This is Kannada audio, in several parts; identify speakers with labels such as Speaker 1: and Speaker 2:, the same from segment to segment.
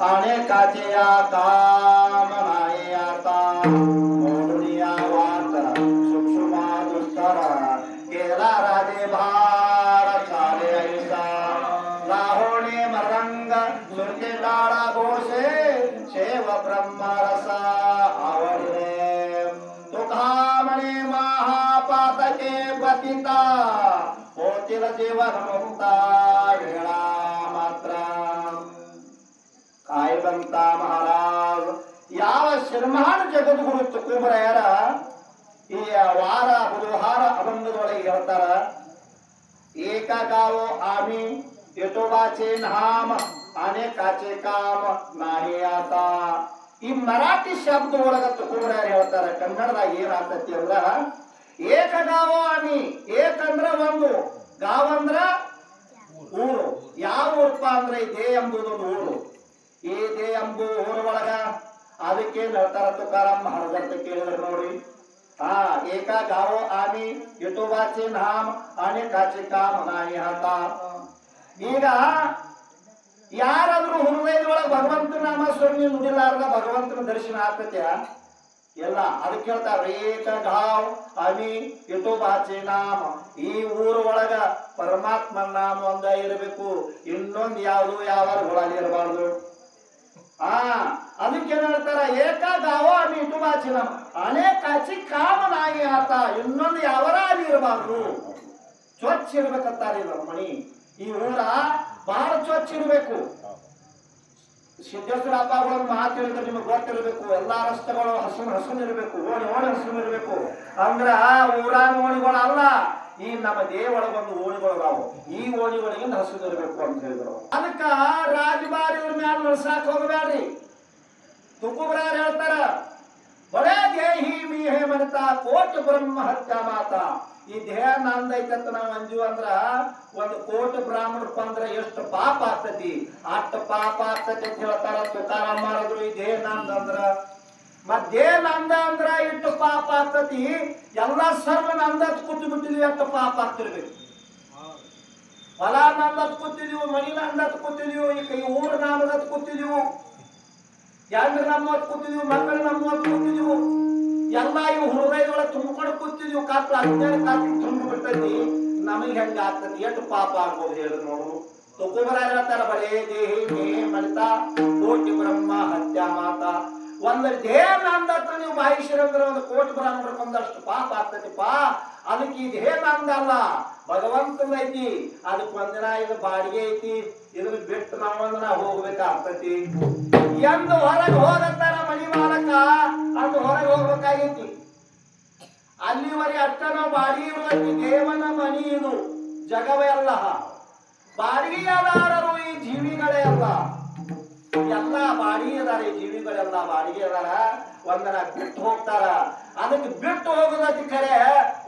Speaker 1: अनेकाचे या काम नाही आता मोडून या वाट सुक्षमा दुस्तर केला राजे भार चाले ऐसा लाहोणे मरंग सुरके डाळा घोषे शेव ब्रह्मरसा आवडले तुका म्हणे महापातके पतिता होतील जीवन मुक्ता वेळा मात्र काय बनता महाराज ಯಾವ ಶ್ರೀಮಹಾನ್ ಜಗದ್ಗುರು ತುಕೋಬರಾಯರ ಈ ವಾರ ಬುಧವಾರ ಅಭಂಗದೊಳಗೆ ಹೇಳ್ತಾರ ಏಕ गावो आम्ही येटोबाचे नाम अनेकाचे काम नाही आता ಈ ಮರಾಠಿ ಶಬ್ದ ಒಳಗ ತುಕೋಬರಾಯರು ಹೇಳ್ತಾರ ಕನ್ನಡದಾಗ ಏನಾಗ್ತತಿ ಅಂದ್ರ ಏಕ गावो आम्ही ಏಕ ಅಂದ್ರ ಒಂದು गाव ಅಂದ್ರ ಊರು ಯಾವ ಊರಪ್ಪ ಅಂದ್ರೆ ಇದೇ ಎಂಬುದೊಂದು ಊರು ಇದೇ ಎಂಬು ಊರ ಒಳಗ ಅದಕ್ಕೆ ಹೇಳ್ತಾರ ತುಕಾರಾಮ್ ಮಹಾರಾಜ್ ಕೇಳಿದ್ರೆ ನೋಡಿ एका गाव आम्ही विठोबाचे नाम अनेकाचे काम नाही आता ಈಗ ಯಾರಾದ್ರೂ ಹೃದಯದೊಳಗೆ ಭಗವಂತನ ನಾಮ ಸ್ಮರಣೆ ನುಡಿಲಾರದ ಭಗವಂತನ ದರ್ಶನ ಆಗ್ತತೆ ಎಲ್ಲ ಅದಕ್ಕೆ ಹೇಳ್ತಾರ ಏಕ ಗಾವ್ ಆಮಿ ವಿಠೋಬಾಚೆ ನಾಮ ಈ ಊರ ಒಳಗ ಪರಮಾತ್ಮನ ನಾಮ ಒಂದ ಇರಬೇಕು ಇನ್ನೊಂದು ಯಾವುದು ಯಾವ ಒಳಗೆ ಇರಬಾರ್ದು ಅದಕ್ಕೆ ಹೇಳ್ತಾರ ಏಕ ಗಾವ ಆಮಿ ವಿಠೋಬಾಚೆ ನಾಮ ಅನೇಕಾಚಿ ಕಾಮ ನಾಯಿ ಆತ ಇನ್ನೊಂದು ಯಾವರಾಗಿ ಇರಬಾರ್ದು ಸ್ವಚ್ಛ ಇರ್ಬೇಕಂತಾರೆ ಮಣಿ ಈ ಊರ ಬಹಳ ಸ್ವಚ್ಛ ಇರಬೇಕು ಸಿದ್ದೇಶ್ವರ ಹಬ್ಬಗಳು ಮಾತು ಹೇಳಿದ್ರೆ ನಿಮಗೆ ಗೊತ್ತಿರಬೇಕು ಎಲ್ಲಾ ರಸ್ತೆಗಳು ಹಸುನ್ ಇರಬೇಕು ಓಣಿ ಹಸುನ್ ಇರಬೇಕು ಅಂದ್ರ ಊರಾನ ಓಣಿಗಳು ಅಲ್ಲ ಈ ನಮ್ಮ ದೇವಳಗೊಂದು ಓಣಿಗಳು ನಾವು ಈ ಓಣಿಗಳಿಗೆ ಹಸುನ್ ಇರಬೇಕು ಅಂತ ಹೇಳಿದ್ರು ಅದಕ್ಕ ರಾಜಬಾರಿ ಇವ್ರ ಮ್ಯಾಲ ನಡ್ಸಾಕ್ ಹೋಗಬೇಡ್ರಿ ತುಕುಬ್ರಾರ್ ಹೇಳ್ತಾರ ಬಡೇ ದೇಹಿ ಮೀಹೆ ಮನಿತ ಕೋಟಿ ಬ್ರಹ್ಮ ಹತ್ಯಾ ಮಾತಾ ಈ ದೇಹ ನಂದೈತಂತ ನಾವು ಅಂಜು ಅಂದ್ರ ಒಂದು ಕೋಟಿ ಬ್ರಾಹ್ಮಣರು ಬಂದ್ರ ಎಷ್ಟು ಪಾಪ ಆಗ್ತತಿ ಅಷ್ಟು ಪಾಪ ಆಗ್ತತಿ ಅಂತ ಹೇಳ್ತಾರ ತುಕಾರಾಮ್ ಮಾಡಿದ್ರು ಈ ದೇಹ ನಂದ ಅಂದ್ರ ಮತ್ ದೇಹ ನಂದ ಅಂದ್ರ ಇಷ್ಟು ಪಾಪ ಆಗ್ತತಿ ಎಲ್ಲಾ ಸರ್ವ ನಂದತ್ ಕೂತು ಬಿಟ್ಟಿದ್ವಿ ಎಷ್ಟು ಪಾಪ ಆಗ್ತಿರ್ಬೇಕು ಹೊಲ ನಂದತ್ ಕೂತಿದೀವು ಮನಿ ನಂದತ್ ಕೂತಿದೀವು ಈ ಊರ ನಾಮದತ್ ಕೂತಿದೀವು ಯಾರು ನಮ್ಮತ್ ಕೂತಿದೀವು ಮಕ್ಕಳು ನಮ್ಮತ್ ಕೂತಿದೀವು ಎಲ್ಲ ಇವು ಹೃದಯದೊಳಗೆ ತುಂಬಿಕೊಂಡು ಕೂತಿದ್ವಿ ಕಾತ್ಲ ಅಜ್ಞಾನ ಕಾತ್ಲ ತುಂಬ ಬಿಡ್ತೈತಿ ನಮಗೆ ಹೆಂಗ ಆಗ್ತತಿ ಎಷ್ಟು ಪಾಪ ಆಗ್ಬೋದು ಹೇಳಿ ನೋಡು ತುಕುಬರಾಯರು ಹೇಳ್ತಾರ ಬಡೇ ದೇಹಿ ಮೇಹೆ ಮನಿತ ಕೋಟಿ ಬ್ರಹ್ಮ ಹತ್ಯಾ ಮಾತಾ ಒಂದು ದೇಹ ನಂದತ್ರ ನೀವು ಬಾಯಿಸಿರಂದ್ರ ಒಂದು ಕೋಟಿ ಬ್ರಾಹ್ಮಣರು ಬಂದಷ್ಟು ಪಾಪ ಆಗ್ತತಿಪ್ಪ ಅದಕ್ಕೆ ಈ ದೇಹ ನಂದಲ್ಲ ಭಗವಂತನೈತಿ ಅದಕ್ಕೆ ಒಂದಿನ ಇದು ಬಾಡಿಗೆ ಐತಿ ಇದನ್ನ ಬಿಟ್ಟು ನಾವೊಂದಿನ ಹೋಗ್ಬೇಕಾಗ್ತತಿ ಎಂದು ಹೊರಗೆ ಹೋಗಂತಾರ ಮನಿ ಮಾಲಕ ಅಂದು ಹೊರಗೆ ಹೋಗ್ಬೇಕಾಗೈತಿ ಅಲ್ಲಿವರೆಗೆ ಅಷ್ಟ ನಾವು ಬಾಡಿಗೆ ಇರುವಲ್ಲಿ ದೇವನ ಮನಿ ಇದು ಜಗವೇ ಅಲ್ಲ ಬಾಡಿಗೆದಾರರು ಈ ಜೀವಿಗಳೇ ಅಲ್ಲ ಎಲ್ಲ ಬಾಡಿಗೆ ಅದಾರ ಈ ಜೀವಿಗಳೆಲ್ಲ ಬಾಡಿಗೆ ಅದಾರ ಒಂದನ ಬಿಟ್ಟು ಹೋಗ್ತಾರ ಅದಕ್ಕೆ ಬಿಟ್ಟು ಹೋಗೋದಕ್ಕೆ ಕರೆ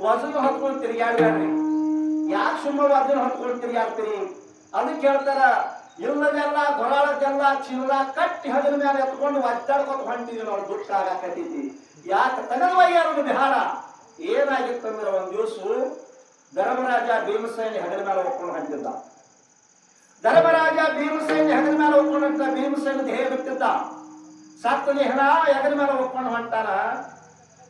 Speaker 1: ವಜನ ಹೊತ್ಕೊಂಡು ತಿರುಗಾಡ್ಬೇಡ್ರಿ ಯಾಕೆ ಸುಮ್ಮನೆ ವಜನ ಹೊತ್ಕೊಂಡು ತಿರುಗಾಡ್ತೀರಿ ಅದಕ್ಕೆ ಹೇಳ್ತಾರ ಇಲ್ಲದೆಲ್ಲ ಗೊರಾಳದೆಲ್ಲ ಚಿಲ್ಲ ಕಟ್ಟಿ ಹಗಲ ಮೇಲೆ ಎತ್ಕೊಂಡು ಒದ್ದಾಡ್ಕೊತ ಹೊಂಟಿದ್ವಿ ನಾವು ದುಡ್ಡು ಆಗಾಕತ್ತೈತಿ ಯಾಕೆ ತಗಲ್ವಯ್ಯಾರು ಬಿಹಾರ ಏನಾಗಿತ್ತಂದ್ರೆ ಒಂದ್ ದಿವಸ ಧರ್ಮರಾಜ ಭೀಮಸೇನಿ ಹಗಲ ಮೇಲೆ ಹೋಗ್ಕೊಂಡು ಹೊಂಟಿದ್ದ ಧರ್ಮರಾಜ ಭೀಮಸೇನಿ ಹಗಲ ಮೇಲೆ ಹೋಗ್ಕೊಂಡು ಭೀಮಸೇನ ದೇಹ ಬಿಟ್ಟಿದ್ದ ಸತ್ತನಿ ಹೆಣ ಹೆಗಲ ಮೇಲೆ ಹೋಗ್ಕೊಂಡು ಹೊಂಟಾನ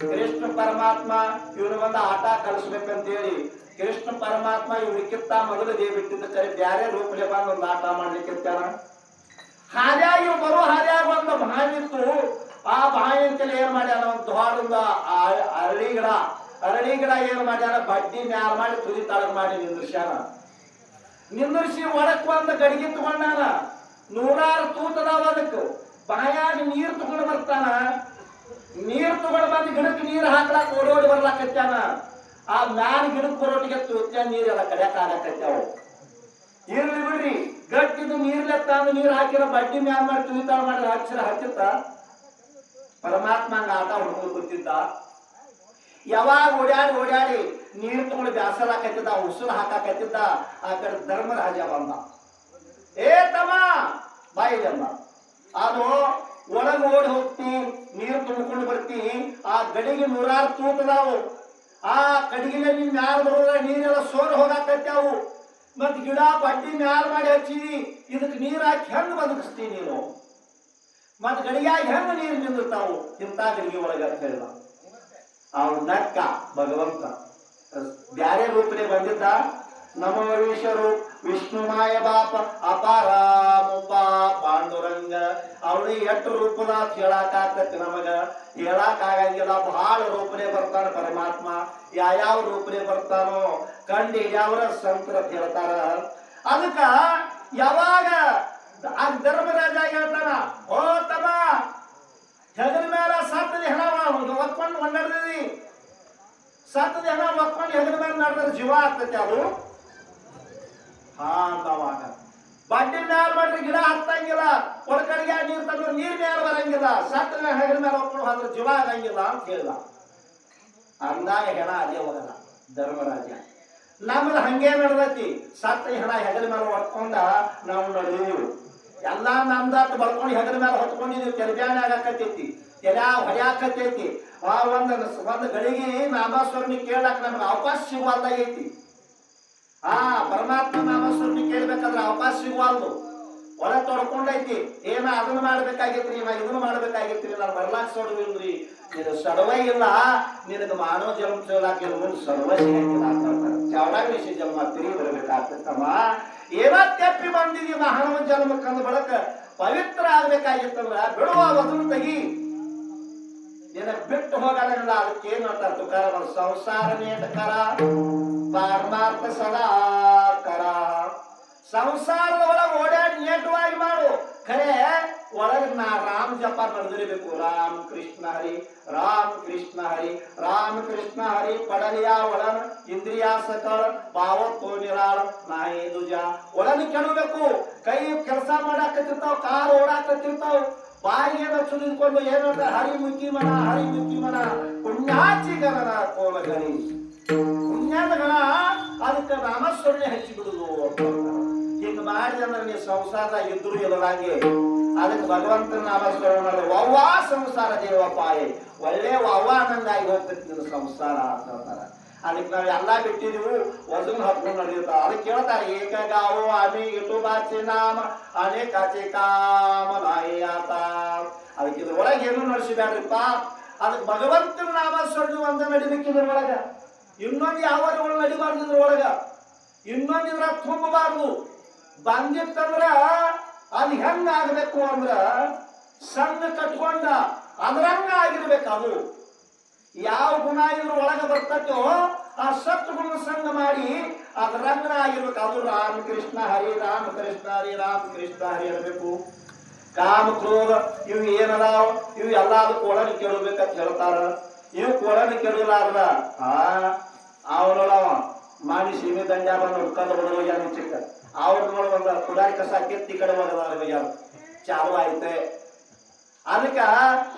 Speaker 1: ಕೃಷ್ಣ ಪರಮಾತ್ಮ ಇವನು ಒಂದು ಆಟ ಕಲಿಸ್ಬೇಕಂತೇಳಿ ಕೃಷ್ಣ ಪರಮಾತ್ಮ ಇವ್ರಿಕ್ಕಿಂತ ಮೊದಲು ದೇಹ ಬಿಟ್ಟಿದ್ದ ಕರೆ ಬ್ಯಾರೆ ರೂಪಲೆ ಬಂದು ಒಂದು ಆಟ ಮಾಡ್ಲಿಕ್ಕೆ ಹಾದ್ಯಾಗ ಇವ್ ಬರೋ ಹಾದ್ಯಾಗ ಒಂದು ಬಾವಿ ಇತ್ತು ಆ ಬಾವಿ ಅಂತೇಳಿ ಏನ್ ಮಾಡ್ಯಾನ ಒಂದು ದೊಡ್ಡ ಅರಳಿ ಗಿಡ ಏನ್ ಮಾಡ್ಯಾನ ಬಡ್ಡಿ ಮ್ಯಾಲ ಮಾಡಿ ತುದಿ ತಳಗ್ ಮಾಡಿ ನಿಂದಿರ್ಸಿ ಒಳಕ್ ಒಂದು ಗಡಿಗೆ ತಗೊಂಡಾನ 100 ತೂತದಾವ ಅದಕ್ಕೆ ಬಾಯಾಗ ನೀರ್ ತಗೊಂಡು ಬರ್ತಾನ ನೀರ್ ತಗೊಂಡು ಬಂದು ಗಿಡಕ್ಕೆ ನೀರ್ ಹಾಕ್ಲಾಕ ಓಡೋಡಿ ಬರ್ಲಾಕತ್ತಾನ ಆ ಮ್ಯಾಲ ಗಿಡಕ್ಕೆ ಬರೋಟಿಗೆ ತೂತ್ಯ ನೀರೆಲ್ಲ ಕಡಿಯಕ್ ಆಗಕತ್ತಾವ ಇರ್ಲಿ ಬಿಡ್ರಿ ಗಟ್ಟಿದ್ದು ನೀರ್ಲೆತ್ತ ಅಂದ್ ನೀರ್ ಹಾಕಿರ ಬಡ್ಡಿ ಮ್ಯಾಲ ಮಾಡಿ ತುಳಿತಾಳ ಮಾಡಿ ಅಕ್ಷರ ಹಚ್ಚಿತ್ತ ಪರಮಾತ್ಮ ಹಂಗ ಆಟ ಹುಡುಗ ಗೊತ್ತಿದ್ದ ಯಾವಾಗ ಓಡಾಡಿ ನೀರು ತಗೊಂಡು ಬ್ಯಾಸರ ಹಾಕತ್ತಿದ್ದ ಉಸುರು ಹಾಕಾಕತ್ತಿದ್ದ ಆ ಕಡೆ ಧರ್ಮರಾಜ ಬಂದ ಏ ತಮ್ಮ ಬಾಯಿ ಅಂದ ಅದು ಒಳಗ ಓಡಿ ಹೋಗ್ತಿ ನೀರು ತುಂಬಿಕೊಂಡು ಬರ್ತಿ ಆ ಗಡಿಗೆ 100 ತೂತದಾವು ಆ ಕಡಿಗೆ ನಿನ್ ಮ್ಯಾಲ ಬರೋದ ನೀರೆಲ್ಲ ಸೋರ್ ಹೋಗಾಕತ್ಯಾವು ಮತ್ ಗಿಡ ಬಡ್ಡಿ ಮ್ಯಾಲ ಮಾಡಿ ಹಚ್ಚಿದಿ ಇದಕ್ಕೆ ನೀರ್ ಹಾಕಿ ಹೆಂಗ್ ಬದುಕಿಸ್ತಿ ನೀನು ಮತ್ ಗಡಿಯಾಗಿ ಹೆಂಗ ನೀರು ನಿಂದಿರ್ತಾವು ಇಂಥ ಗಡಿಗೆ ಒಳಗ ಅಂತ ಹೇಳಿದ. ಅವನು ನಕ್ಕ ಭಗವಂತ ಬ್ಯಾರೆ ರೂಪನೆ ಬಂದಿದ್ದ. ನಮೋ ವಿಶ್ವರು ವಿಷ್ಣುಮಾಯ ಬಾಪ ಅಪಾರ ಮುಪ್ಪ ಪಾಂಡುರಂಗ. ಅವನು ಎಷ್ಟು ರೂಪದ ಹೇಳಾಕತ್ತತಿ ನಮಗ ಹೇಳಾಕ ಆಗಂಗಿಲ್ಲ. ಬಹಳ ರೂಪನೆ ಬರ್ತಾನ ಪರಮಾತ್ಮ. ಯಾವ ರೂಪನೆ ಬರ್ತಾನೋ ಕಂಡು ಯಾವ್ರ ಸಂತರ ಹೇಳ್ತಾರ. ಅದಕ್ಕ ಯಾವಾಗ ಆ ಧರ್ಮರಾಜ ಹೇಳ್ತಾನ, ಓ ತಮ್ಮ ಹೆಗಲ ಮೇಲೆ ಸತ್ತದ ಹೆಣ ಒತ್ಕೊಂಡು ಒಂದಾಡ್ದಿ, ಸತ್ತದ ಹೆಣ ಒತ್ಕೊಂಡು ಹೆಗಲ ಮೇಲೆ ನಡೆದ್ರೆ ಜೀವ ಆಗ್ತೈತಿ ಅದು. ಹಾ ಅಂತವಾಗ ಬಡ್ಡಿ ಮ್ಯಾಲ ಮಾಡ್ರಿ ಗಿಡ ಹತ್ತಂಗಿಲ್ಲ, ಒಳಗಡೆಗೆ ನೀರು ತಂದ್ರೆ ನೀರ್ ಮ್ಯಾಲ ಬರಂಗಿಲ್ಲ, ಸತ್ತ ಹೆಗಲ ಮೇಲೆ ಒತ್ಕೊಂಡು ಹೋದ್ರೆ ಜೀವ ಆಗಂಗಿಲ್ಲ ಅಂತ ಹೇಳಿದ. ಅಂದಾಗ ಹೆಣ ಅದೇ ಹೋಗಲ್ಲ ಧರ್ಮರಾಜ. ನಮ್ದು ಹಂಗೆ ನಡೆದೈತಿ. ಸತ್ತ ಹೆಣ ಹೆಗಲ ಮೇಲೆ ಹೊತ್ಕೊಂಡ ನಾವು ನಡೆದೀವಿ. ಎಲ್ಲಾ ನಮ್ದಾತ್ ಬರ್ಕೊಂಡು ಹೆಗಲ ಮೇಲೆ ಹೊತ್ಕೊಂಡಿದೀವಿ. ತೆಲಬ್ಯಾನೆ ಆಗಕತ್ತೈತಿ, ತೆಲ ಹೊಡ್ಯಾಕತ್ತೈತಿ. ಒಂದ್ ಗಳಿಗೆ ನಾಮಾಸ್ವರನಿ ಕೇಳಕ್ ನಮ್ಗೆ ಅವಕಾಶ ಸಿಗುವಲ್ದಾಗೈತಿ. ಪರಮಾತ್ಮ ನಾಮಸ್ವರನಿ ಕೇಳ್ಬೇಕಾದ್ರೆ ಅವಕಾಶ ಸಿಗುವಲ್ದು. ಒಳ ತೊಡ್ಕೊಂಡೈತಿ. ಏನ ಅದನ್ನ ಮಾಡ್ಬೇಕಾಗಿತ್ರಿ, ನಾ ಇದನ್ನ ಮಾಡ್ಬೇಕಾಗಿತ್ರಿ, ನಾನು ಬರ್ಲಾಕ್ ಸೊಡವಿಲ್ರಿ, ನಿನ್ ಸಡವೈ ಇಲ್ಲ, ನಿನಗೆ ಮಾನವ ಜನ್ಮ ಕೇಳಾಕ ಮುಂದೆ ಸಡವ ಸಿಗಂಗಿಲ್ಲ ಅಂತ ಚಾವಡಾಗ ವಿಷಯ ಜನ್ಮ ತಿರುಗಿ ಬರ್ಬೇಕಾಗ್ತಮ್ಮ. ಏನ ತೆಪ್ಪಿ ಬಂದಿದಿ ಮಾನವ ಜನ್ಮ ಕಂದ ಬಳಕ ಪವಿತ್ರ ಆಗ್ಬೇಕಾಗಿತ್ತಂದ್ರ ಬಿಡುವ ವಚನ ತೆಗಿ, ನಿನ ಬಿಟ್ಟು ಹೋಗಲ್ಲ. ಅದಕ್ಕೆ ಏನ್ ಮಾಡ್ತಾರ ತುಕಾರ, ಸಂಸಾರ ನೇಟಕರ ಪಾರಮಾರ್ಥ ಸದಾಕರ. ಸಂಸಾರದ ಒಳಗೆ ಓಡಾಡಿ ನೇಟವಾಗಿ ಮಾಡು, ಖರೆ ಒಳಗೆ ನಾ ರಾಮ ಜಪ ನಡೆದಿರಬೇಕು. ರಾಮ ಕೃಷ್ಣ ಹರಿ, ರಾಮ ಕೃಷ್ಣ ಹರಿ, ರಾಮ ಕೃಷ್ಣ ಹರಿ ಪಡಲಿಯ ಒಳನ ಇಂದ್ರಿಯ ಸಕಳ ಭಾವತ್ತೋ ನಿರಾಳ ನಾಯಿ ದುಜ. ಒಳನ ಕೆಡಬೇಕು. ಕೈ ಕೆಲಸ ಮಾಡಾಕತ್ತಿರ್ತಾವ, ಕಾರ್ ಓಡಾಕತ್ತಿರ್ತಾವ, ಬಾಯಿಗೆ ಸುಲಿದ್ಕೊಂಡು ಏನಂತ ಹರಿ ಮುಖಿ ಮನ, ಹರಿ ಮುಖಿ ಮನ ಪುಣ್ಯಾಚಿ ಗಣನ ಕೋಲ ಗಣಿ. ಪುಣ್ಯದ ಗಣ ಅದಕ್ಕೆ ನಾಮಸ್ವರಣೆ ಹಚ್ಚಿ ಬಿಡುದು. ಹಿಂಗ ಮಾಡಿದಂದ್ರೆ ನೀವು ಸಂಸಾರದಾಗ ಇದ್ರು ಇಲ್ಲದಂಗೆ. ಅದಕ್ಕೆ ಭಗವಂತನ ನಾಮಸ್ಮರಣೆ ಮಾಡಿದ್ರೆ ವವ್ವಾ ಸಂಸಾರ ದೇವಪ್ಪಾಯ, ಒಳ್ಳೆ ವವ್ವ ಅನ್ನಂಗಾಗಿ ಹೋಗ್ತೈತಿ ನಿನ್ನ ಸಂಸಾರ ಅಂತ ಹೇಳ್ತಾರ. ಅದಕ್ಕೆ ನಾವು ಎಲ್ಲಾ ಬಿಟ್ಟಿದೀವು, ವಜನ್ ಹತ್ಕೊಂಡು ನಡೆಯುತ್ತಾವ. ಅದಕ್ಕೆ ಕೇಳ್ತಾರೆ, ಏಕಗಾವು ಅಮಿ ಇಟು ಬಾಚಿ ನಾಮ ಅನೇಕಾಚಿ ಕಾಮ ನಾಯಿಯಾತ. ಅದಕ್ಕೆ ಇದ್ರೊಳಗೆ ಏನು ನಡೆಸಿಬ್ಯಾಡ್ರಿಪ್ಪ. ಅದಕ್ಕೆ ಭಗವಂತನ ನಾಮಸ್ಮರಣೆ ಒಂದ ನಡಿಬೇಕಿದ್ರೊಳಗ, ಇನ್ನೊಂದು ಯಾವ ನಡಿಬಾರ್ದು. ಇದ್ರೊಳಗ ಇನ್ನೊಂದು ಇದ್ರ ತುಂಬಬಾರ್ದು. ಬಂದಿತ್ತಂದ್ರ ಅದು ಹೆಂಗ ಆಗ್ಬೇಕು ಅಂದ್ರ ಸಂಘ ಕಟ್ಕೊಂಡ ಅದ್ರಂಗ ಆಗಿರ್ಬೇಕು. ಅದು ಯಾವ ಗುಣ ಇದ್ರ ಒಳಗ ಬರ್ತೈತೋ ಆ ಸತ್ ಗುಣ ಸಂಘ ಮಾಡಿ ಅದ್ರಂಗನ ಆಗಿರ್ಬೇಕು. ಅದು ರಾಮಕೃಷ್ಣ ಹರಿ, ರಾಮಕೃಷ್ಣ ಹರಿ, ರಾಮಕೃಷ್ಣ ಹರಿ ಇರಬೇಕು. ಕಾಮ ಕ್ರೋಧ ಇವು ಏನದಾವ ಇವು ಎಲ್ಲದಕ್ಕೂ ಒಳಗೆ ಕೆಡಬೇಕಂತ ಹೇಳ್ತಾರ. ಇವು ಒಳಗೆ ಕೆಡಲಾರ್ದ ಅವನೊಳವ ಮಾಡಿ ಸೀಮೆ ದಂಡ ಬಂದು ಹುಡ್ಕೊಂಡು ಹೊಡೆದೋಗ್ಯಾನ ಚಿಕ್ಕ. ಅವ್ರ ನೋಡಿ ಬಂದ ಕುಡಾರಿ ಕಸ ಕೆತ್ತಿ ಕಡೆ ಹೋಗ್ಯಾರ, ಚಾಲು ಆಯ್ತೆ. ಅದಕ್ಕ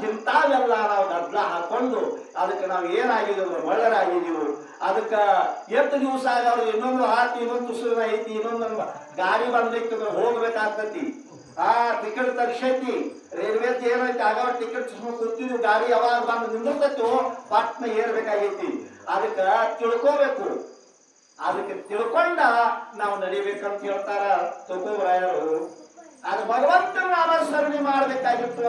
Speaker 1: ಇಂಥವೆಲ್ಲ ನಾವು ಗದ್ಲ ಹಾಕೊಂಡು ಅದಕ್ಕೆ ನಾವು ಏನಾಗಿದ್ದೀವಿ ಮಳ್ಳರಾಗಿದ್ದೀವಿ. ಅದಕ್ಕ ಎಷ್ಟು ದಿವಸ ಆಗಾದ್ರು ಇನ್ನೊಂದು ಆತಿ, ಇನ್ನೊಂದು ತುಸುನ ಐತಿ, ಇನ್ನೊಂದು ಗಾಡಿ ಬಂದೈತಂದ್ರೆ ಹೋಗ್ಬೇಕಾಗ್ತತಿ. ಟಿಕೆಟ್ ತರ್ಸೈತಿ, ರೈಲ್ವೆ ಏನೈತಿ ಆಗ ಟಿಕೆಟ್ ಕೂತಿದ್ವಿ, ಗಾಡಿ ಯಾವಾಗ ಬಂದು ನಿಂದಿರ್ತೈತೋ ಪಟ್ನ ಏರ್ಬೇಕಾಗೈತಿ. ಅದಕ್ಕ ತಿಳ್ಕೋಬೇಕು. ಅದಕ್ಕೆ ತಿಳ್ಕೊಂಡ ನಾವು ನಡಿಬೇಕಂತ ಹೇಳ್ತಾರ ತುಕೋಬರಾಯರು. ಅದು ಭಗವಂತನ ನಾಮಸ್ಮರಣೆ ಮಾಡ್ಬೇಕಾಗಿತ್ತು.